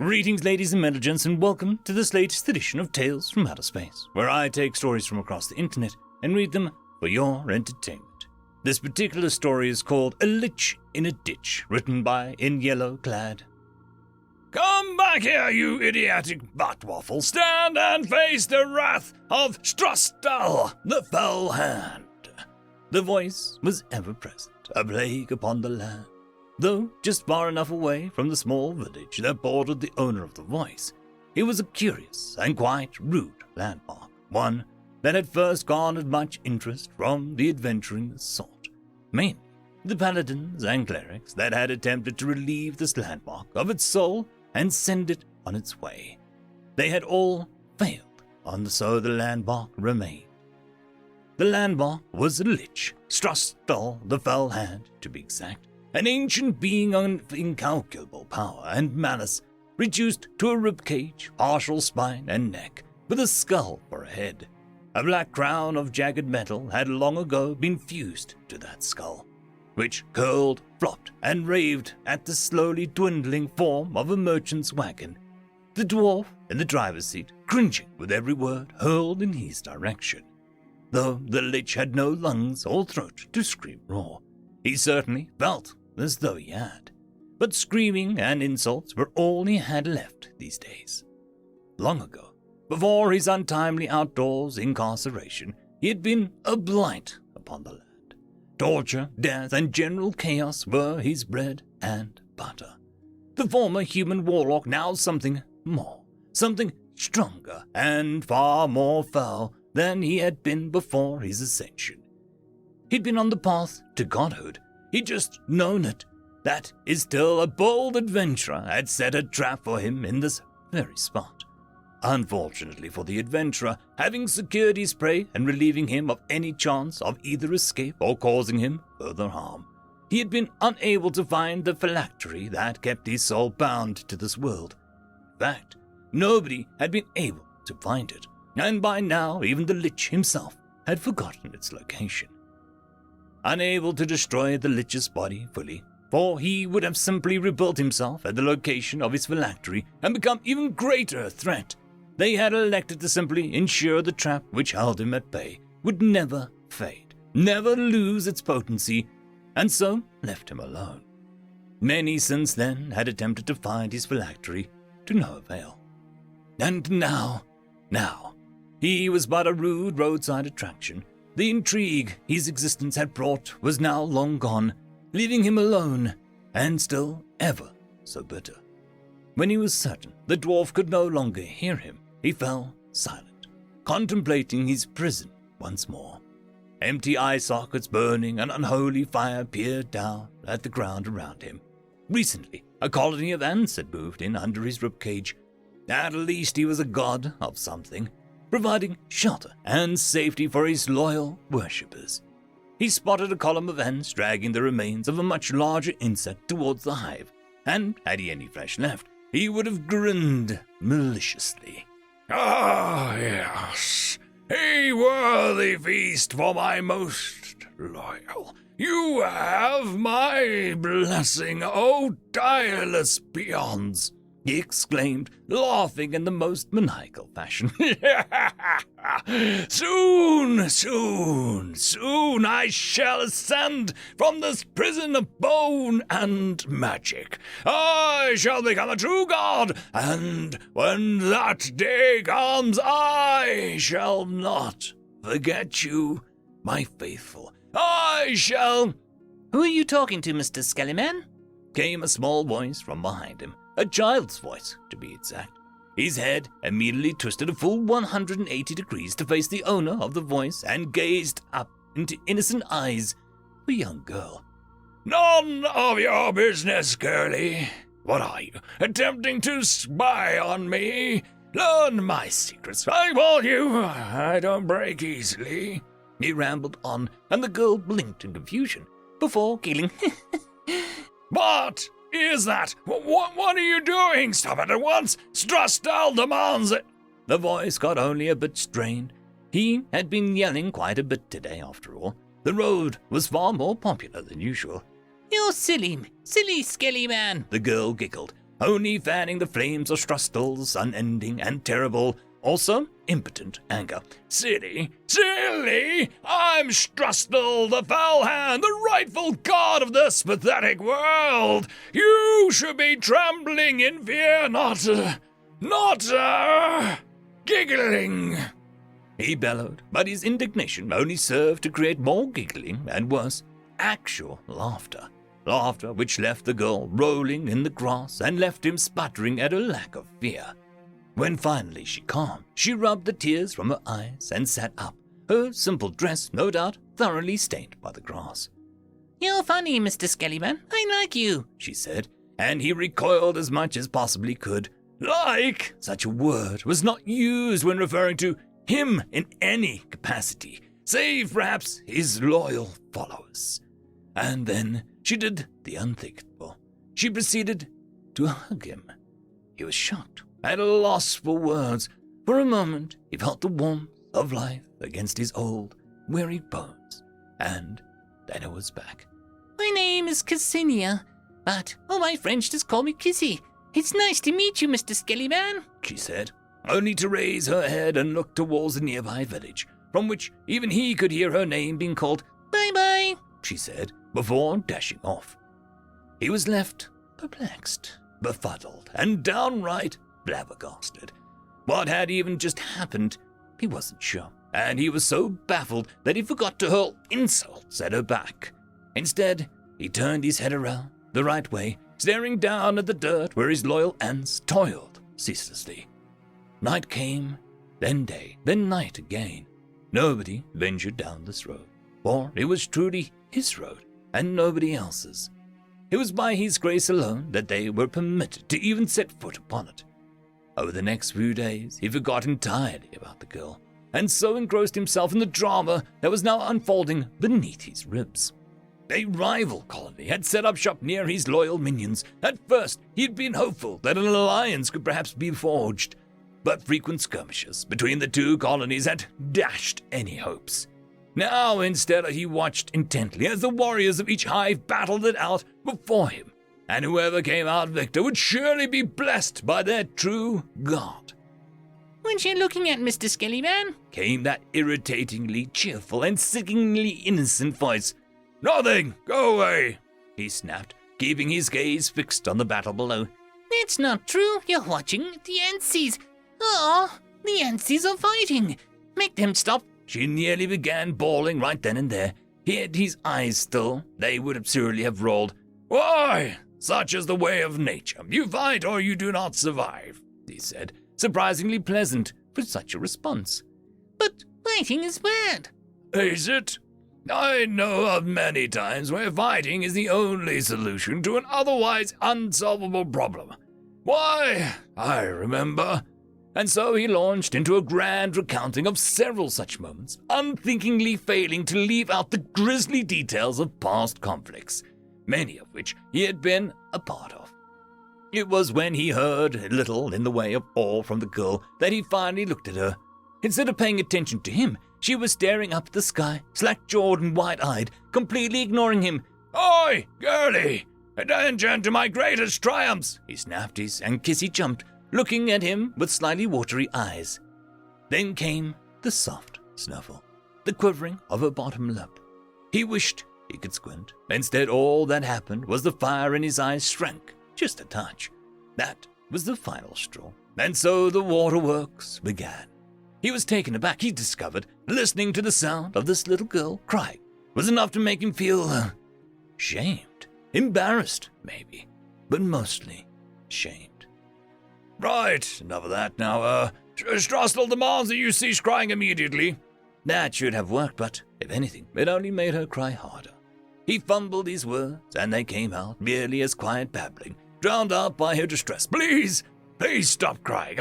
Greetings, ladies and gents, and welcome to this latest edition of Tales from Outer Space, where I take stories from across the internet and read them for your entertainment. This particular story is called A Lich in a Ditch, written by In Yellow Clad. Come back here, you idiotic buttwaffle. Stand and face the wrath of Strustal, the Fell Hand. The voice was ever present, a plague upon the land. Though just far enough away from the small village that bordered the owner of the voice, it was a curious and quite rude landmark, one that had first garnered much interest from the adventuring sort, mainly the paladins and clerics that had attempted to relieve this landmark of its soul and send it on its way. They had all failed, and so the landmark remained. The landmark was a lich, Strustal the Fell Hand to be exact, an ancient being of incalculable power and malice, reduced to a ribcage, partial spine and neck, with a skull for a head. A black crown of jagged metal had long ago been fused to that skull, which curled, flopped, and raved at the slowly dwindling form of a merchant's wagon, the dwarf in the driver's seat cringing with every word hurled in his direction. Though the lich had no lungs or throat to scream raw, he certainly felt as though he had. But screaming and insults were all he had left these days. Long ago, before his untimely outdoors incarceration, he had been a blight upon the land. Torture, death, and general chaos were his bread and butter. The former human warlock now something more, something stronger and far more foul than he had been before his ascension. He'd been on the path to godhood. He'd just known it. That is still a bold adventurer had set a trap for him in this very spot. Unfortunately for the adventurer, having secured his prey and relieving him of any chance of either escape or causing him further harm, he had been unable to find the phylactery that kept his soul bound to this world. In fact, nobody had been able to find it, and by now even the lich himself had forgotten its location. Unable to destroy the lich's body fully, for he would have simply rebuilt himself at the location of his phylactery and become even greater threat, they had elected to simply ensure the trap which held him at bay would never fade, never lose its potency, and so left him alone. Many since then had attempted to find his phylactery to no avail. And now, he was but a rude roadside attraction. The intrigue his existence had brought was now long gone, leaving him alone, and still ever so bitter. When he was certain the dwarf could no longer hear him, he fell silent, contemplating his prison once more. Empty eye sockets burning, an unholy fire peered down at the ground around him. Recently, a colony of ants had moved in under his ribcage. At least he was a god of something, providing shelter and safety for his loyal worshippers. He spotted a column of ants dragging the remains of a much larger insect towards the hive, and had he any flesh left, he would have grinned maliciously. Ah, yes, a worthy feast for my most loyal. You have my blessing, O tireless peons, he exclaimed, laughing in the most maniacal fashion. Soon I shall ascend from this prison of bone and magic. I shall become a true god, and when that day comes, I shall not forget you, my faithful. I shall... Who are you talking to, Mr. Skellyman? Came a small voice from behind him. A child's voice, to be exact. His head immediately twisted a full 180 degrees to face the owner of the voice and gazed up into innocent eyes of a young girl. None of your business, girlie. What are you, attempting to spy on me? Learn my secrets. I warn you, I don't break easily. He rambled on, and the girl blinked in confusion before giggling. What is that? What are you doing? Stop it at once! Strustal demands it! The voice got only a bit strained. He had been yelling quite a bit today, after all. The road was far more popular than usual. You silly Skelly man, the girl giggled, only fanning the flames of Strustel's unending and terrible, also impotent anger. Silly, silly! I'm Strustel, the foul hand, the rightful god of this pathetic world! You should be trembling in fear, not giggling! He bellowed, but his indignation only served to create more giggling and worse, actual laughter. Laughter which left the girl rolling in the grass and left him sputtering at her lack of fear. When finally she calmed, she rubbed the tears from her eyes and sat up, her simple dress no doubt thoroughly stained by the grass. You're funny, Mr. Skellyman. I like you, she said, and he recoiled as much as possibly could. Like! Such a word was not used when referring to him in any capacity, save perhaps his loyal followers. And then she did the unthinkable. She proceeded to hug him. He was shocked, at a loss for words. For a moment he felt the warmth of life against his old, weary bones, and then it was back. My name is Cassinia, but all my friends just call me Kissy. It's nice to meet you, Mr. Skellyman, she said, only to raise her head and look towards the nearby village, from which even he could hear her name being called. Bye-bye, she said, before dashing off. He was left perplexed, befuddled, and downright flabbergasted. What had even just happened, he wasn't sure, and he was so baffled that he forgot to hurl insults at her back. Instead, he turned his head around the right way, staring down at the dirt where his loyal ants toiled ceaselessly. Night came, then day, then night again. Nobody ventured down this road, for it was truly his road and nobody else's. It was by his grace alone that they were permitted to even set foot upon it. Over the next few days, he forgot entirely about the girl, and so engrossed himself in the drama that was now unfolding beneath his ribs. A rival colony had set up shop near his loyal minions. At first, he had been hopeful that an alliance could perhaps be forged, but frequent skirmishes between the two colonies had dashed any hopes. Now, instead, he watched intently as the warriors of each hive battled it out before him, and whoever came out victor would surely be blessed by their true god. What you looking at, Mr. Skellyman? Came that irritatingly cheerful and sickeningly innocent voice. Nothing! Go away! He snapped, keeping his gaze fixed on the battle below. That's not true. You're watching the Antsies. Oh, the Antsies are fighting. Make them stop. She nearly began bawling right then and there. He had his eyes still. They would absurdly have rolled. Why? Such is the way of nature. You fight or you do not survive, he said, surprisingly pleasant for such a response. But fighting is bad. Is it? I know of many times where fighting is the only solution to an otherwise unsolvable problem. Why, I remember. And so he launched into a grand recounting of several such moments, unthinkingly failing to leave out the grisly details of past conflicts, many of which he had been a part of. It was when he heard little in the way of awe from the girl that he finally looked at her. Instead of paying attention to him, she was staring up at the sky, slack-jawed and wide-eyed, completely ignoring him. Oi, girlie! Attention to my greatest triumphs! He snapped and Kissy jumped, looking at him with slightly watery eyes. Then came the soft snuffle, the quivering of her bottom lip. He wished he could squint. Instead, all that happened was the fire in his eyes shrank just a touch. That was the final straw. And so the waterworks began. He was taken aback. He discovered listening to the sound of this little girl crying was enough to make him feel shamed, embarrassed maybe, but mostly shamed. Right, enough of that now. Strustel demands that you cease crying immediately. That should have worked, but if anything, it only made her cry harder. He fumbled his words, and they came out merely as quiet babbling, drowned out by her distress. Please stop crying.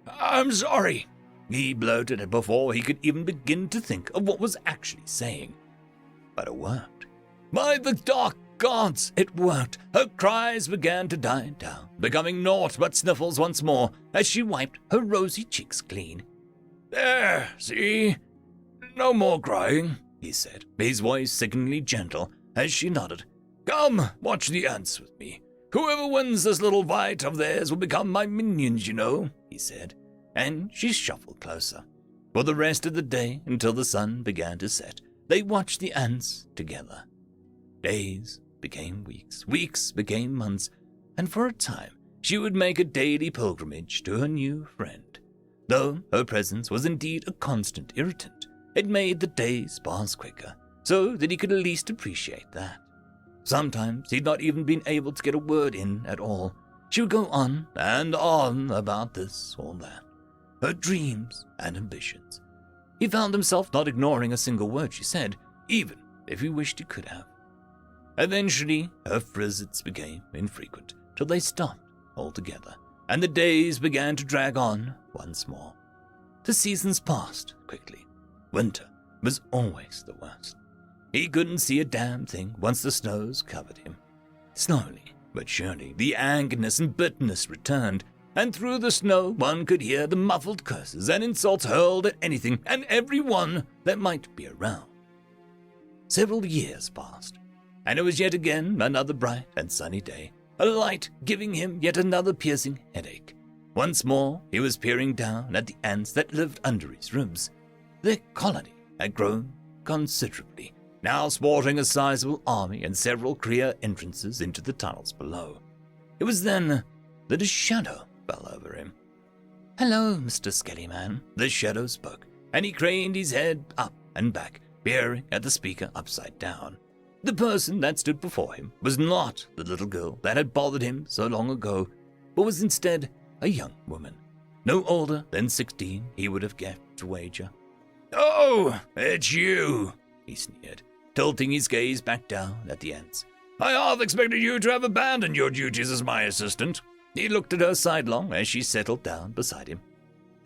I'm sorry. He blurted it before he could even begin to think of what was actually saying. But it worked. By the dark gods, it worked. Her cries began to die down, becoming naught but sniffles once more as she wiped her rosy cheeks clean. There, see? No more crying, he said, his voice sickeningly gentle as she nodded. Come, watch the ants with me. Whoever wins this little fight of theirs will become my minions, you know, he said, and she shuffled closer. For the rest of the day, until the sun began to set, they watched the ants together. Days became weeks, weeks became months, and for a time she would make a daily pilgrimage to her new friend. Though her presence was indeed a constant irritant, it made the days pass quicker, so that he could at least appreciate that. Sometimes he'd not even been able to get a word in at all. She would go on and on about this or that, her dreams and ambitions. He found himself not ignoring a single word she said, even if he wished he could have. Eventually, her visits became infrequent, till they stopped altogether, and the days began to drag on once more. The seasons passed quickly. Winter was always the worst. He couldn't see a damn thing once the snows covered him. Slowly but surely, the angerness and bitterness returned, and through the snow one could hear the muffled curses and insults hurled at anything and everyone that might be around. Several years passed, and it was yet again another bright and sunny day, a light giving him yet another piercing headache. Once more he was peering down at the ants that lived under his ribs. Their colony had grown considerably, now sporting a sizable army and several clear entrances into the tunnels below. It was then that a shadow fell over him. "Hello, Mr. Skellyman," the shadow spoke, and he craned his head up and back, peering at the speaker upside down. The person that stood before him was not the little girl that had bothered him so long ago, but was instead a young woman, no older than 16, he would have guessed to wager. "Oh, it's you," he sneered, tilting his gaze back down at the ants. "I half expected you to have abandoned your duties as my assistant." He looked at her sidelong as she settled down beside him.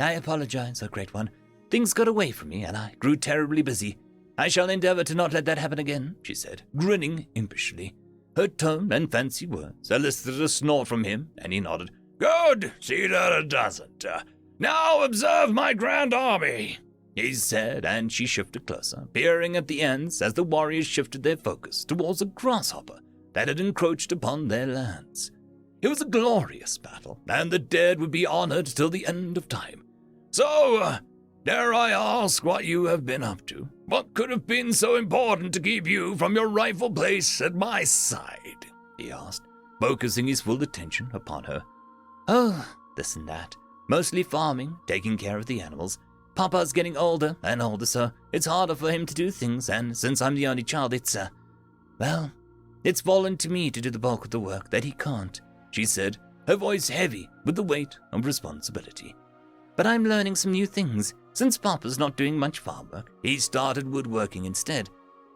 "I apologize, O Great One. Things got away from me, and I grew terribly busy. I shall endeavor to not let that happen again," she said, grinning impishly. Her tone and fancy words elicited a snort from him, and he nodded. "Good, see that it doesn't. Now observe my grand army," he said, and she shifted closer, peering at the ants as the warriors shifted their focus towards a grasshopper that had encroached upon their lands. It was a glorious battle, and the dead would be honored till the end of time. "So, dare I ask what you have been up to? What could have been so important to keep you from your rightful place at my side?" he asked, focusing his full attention upon her. "Oh, this and that. Mostly farming, taking care of the animals. Papa's getting older and older, so it's harder for him to do things, and since I'm the only child, it's fallen to me to do the bulk of the work that he can't," she said, her voice heavy with the weight of responsibility. "But I'm learning some new things. Since Papa's not doing much farm work, he started woodworking instead.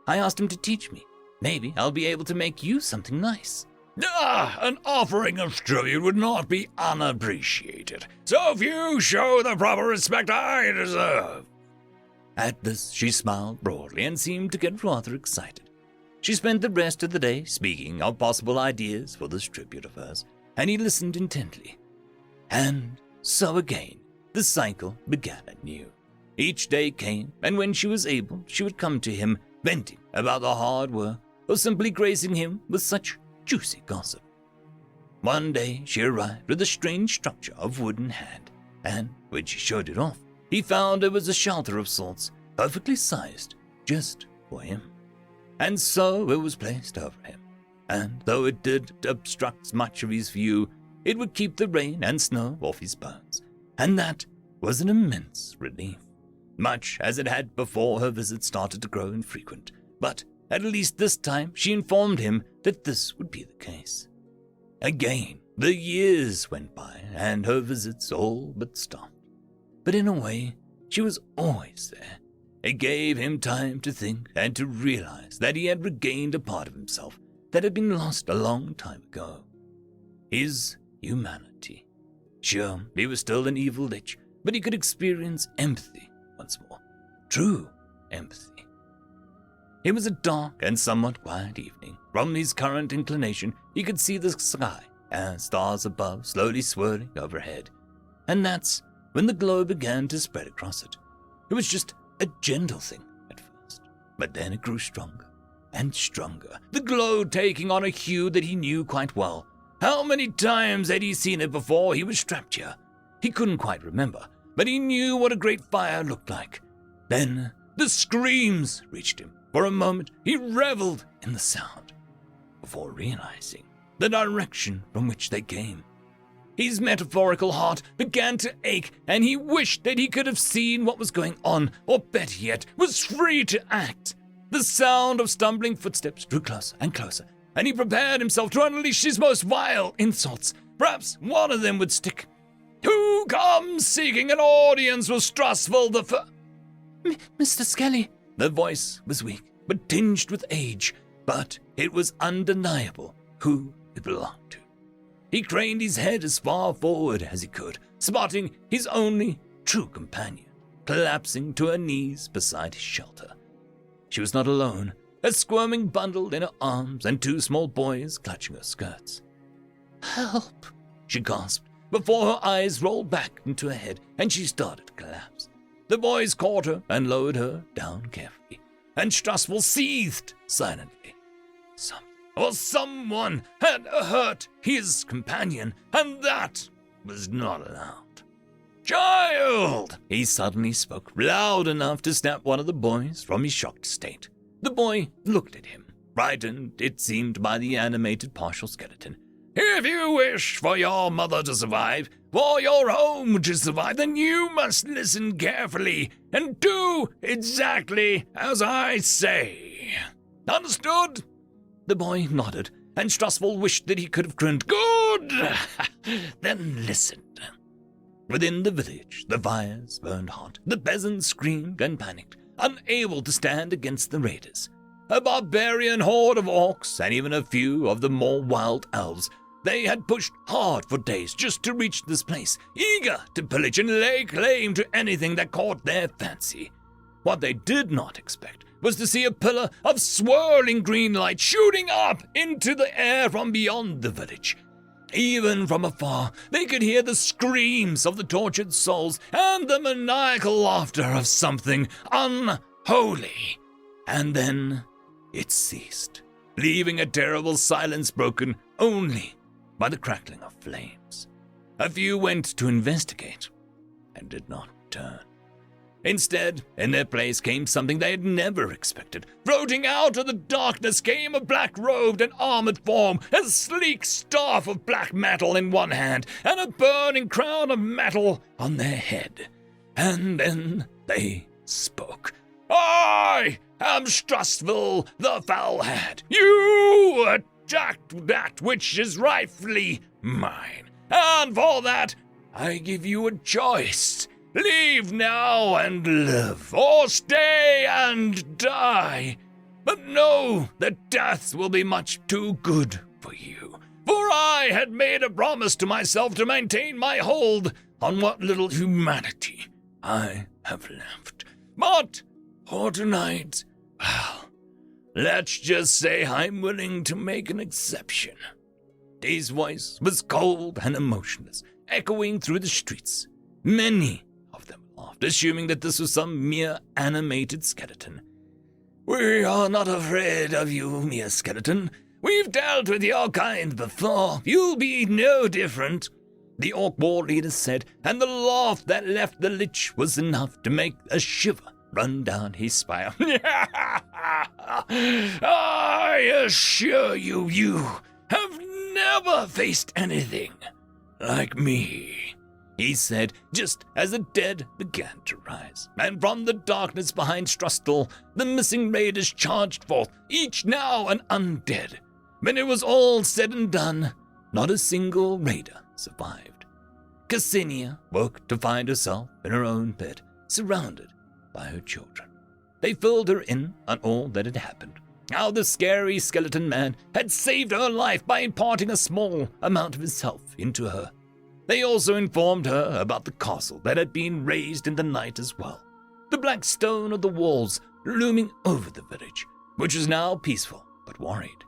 I asked him to teach me. Maybe I'll be able to make you something nice." An offering of tribute would not be unappreciated, so few show the proper respect I deserve. At this, she smiled broadly and seemed to get rather excited. She spent the rest of the day speaking of possible ideas for this tribute of hers, and he listened intently. And so again, the cycle began anew. Each day came, and when she was able, she would come to him, venting about the hard work, or simply gracing him with such juicy gossip. One day she arrived with a strange structure of wood in hand, and when she showed it off, he found it was a shelter of sorts, perfectly sized, just for him. And so it was placed over him, and though it did obstruct much of his view, it would keep the rain and snow off his bones, and that was an immense relief, much as it had before her visits started to grow infrequent. But at least this time she informed him that this would be the case. Again, the years went by, and her visits all but stopped. But in a way, she was always there. It gave him time to think and to realize that he had regained a part of himself that had been lost a long time ago. His humanity. Sure, he was still an evil lich, but he could experience empathy once more. True empathy. It was a dark and somewhat quiet evening. From his current inclination, he could see the sky and stars above slowly swirling overhead. And that's when the glow began to spread across it. It was just a gentle thing at first, but then it grew stronger and stronger, the glow taking on a hue that he knew quite well, How many times had he seen it before he was trapped here? He couldn't quite remember, but he knew what a great fire looked like. Then the screams reached him. For a moment, he reveled in the sound, before realizing the direction from which they came. His metaphorical heart began to ache, and he wished that he could have seen what was going on, or better yet, was free to act. The sound of stumbling footsteps drew closer and closer, and he prepared himself to unleash his most vile insults. Perhaps one of them would stick. Who comes seeking an audience with Strasville the Mr. Skelly. The voice was weak, but tinged with age, but it was undeniable who it belonged to. He craned his head as far forward as he could, spotting his only true companion, collapsing to her knees beside his shelter. She was not alone, a squirming bundle in her arms and two small boys clutching her skirts. Help, she gasped, before her eyes rolled back into her head and she started to collapse. The boys caught her and lowered her down carefully, and Strasville seethed silently. Something or someone had hurt his companion, and that was not allowed. Child! He suddenly spoke loud enough to snap one of the boys from his shocked state. The boy looked at him, frightened, it seemed, by the animated partial skeleton. If you wish for your mother to survive, for your home to survive, then you must listen carefully and do exactly as I say. Understood? The boy nodded, and Strasville wished that he could have grinned. Good! Then listened. Within the village, the fires burned hot. The peasants screamed and panicked, unable to stand against the raiders. A barbarian horde of orcs, and even a few of the more wild elves. They had pushed hard for days just to reach this place, eager to pillage and lay claim to anything that caught their fancy. What they did not expect was to see a pillar of swirling green light shooting up into the air from beyond the village. Even from afar, they could hear the screams of the tortured souls and the maniacal laughter of something unholy. And then it ceased, leaving a terrible silence broken only by the crackling of flames. A few went to investigate and did not return. Instead, in their place came something they had never expected. Floating out of the darkness came a black-robed and armored form, a sleek staff of black metal in one hand, and a burning crown of metal on their head. And then they spoke. I am Strasville the Foulhead. You attacked that which is rightfully mine, and for that I give you a choice. Leave now and live, or stay and die. But know that death will be much too good for you, for I had made a promise to myself to maintain my hold on what little humanity I have left. But for tonight, well, let's just say I'm willing to make an exception. His voice was cold and emotionless, echoing through the streets. Many of them laughed, assuming that this was some mere animated skeleton. We are not afraid of you, mere skeleton. We've dealt with your kind before. You'll be no different, the Orc war leader said, and the laugh that left the Lich was enough to make a shiver run down his spine. I assure you, you have never faced anything like me, he said, just as the dead began to rise. And from the darkness behind Strastel, the missing raiders charged forth, each now an undead. When it was all said and done, not a single raider survived. Ksenia woke to find herself in her own bed, surrounded by her children. They filled her in on all that had happened. How the scary skeleton man had saved her life by imparting a small amount of himself into her. They also informed her about the castle that had been razed in the night as well. The black stone of the walls looming over the village, which was now peaceful but worried.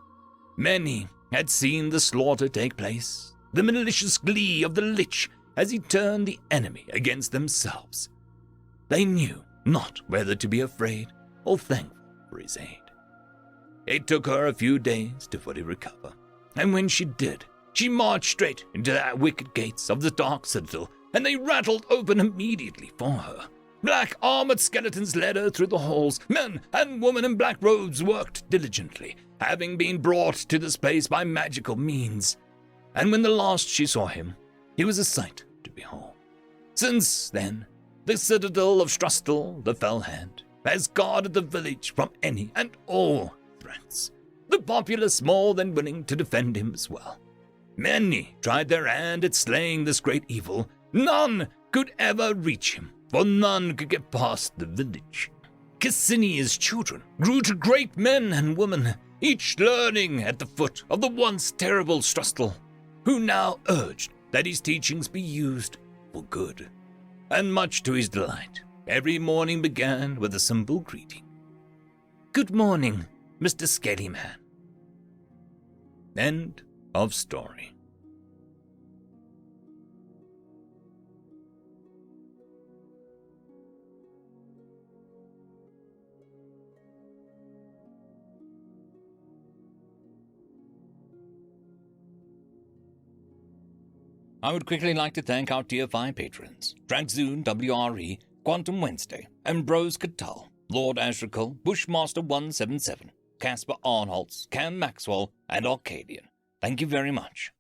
Many had seen the slaughter take place, the malicious glee of the Lich as he turned the enemy against themselves. They knew not whether to be afraid or thankful for his aid. It took her a few days to fully recover, and when she did, she marched straight into the wicket gates of the dark citadel, and they rattled open immediately for her. Black armored skeletons led her through the halls. Men and women in black robes worked diligently, having been brought to this place by magical means. And when the last she saw him, he was a sight to behold. Since then, the citadel of Strustel, the Fell Hand, has guarded the village from any and all threats, the populace more than willing to defend him as well. Many tried their hand at slaying this great evil. None could ever reach him, for none could get past the village. Cassinia's children grew to great men and women, each learning at the foot of the once terrible Strustel, who now urged that his teachings be used for good. And much to his delight, every morning began with a simple greeting. "Good morning, Mr. Skellyman." End of story. I would quickly like to thank our Tier 5 patrons, Dragzoon WRE, Quantum Wednesday, Ambrose Catal, Lord Ashrakal, Bushmaster 177, Casper Arnholtz, Cam Maxwell, and Arcadian. Thank you very much.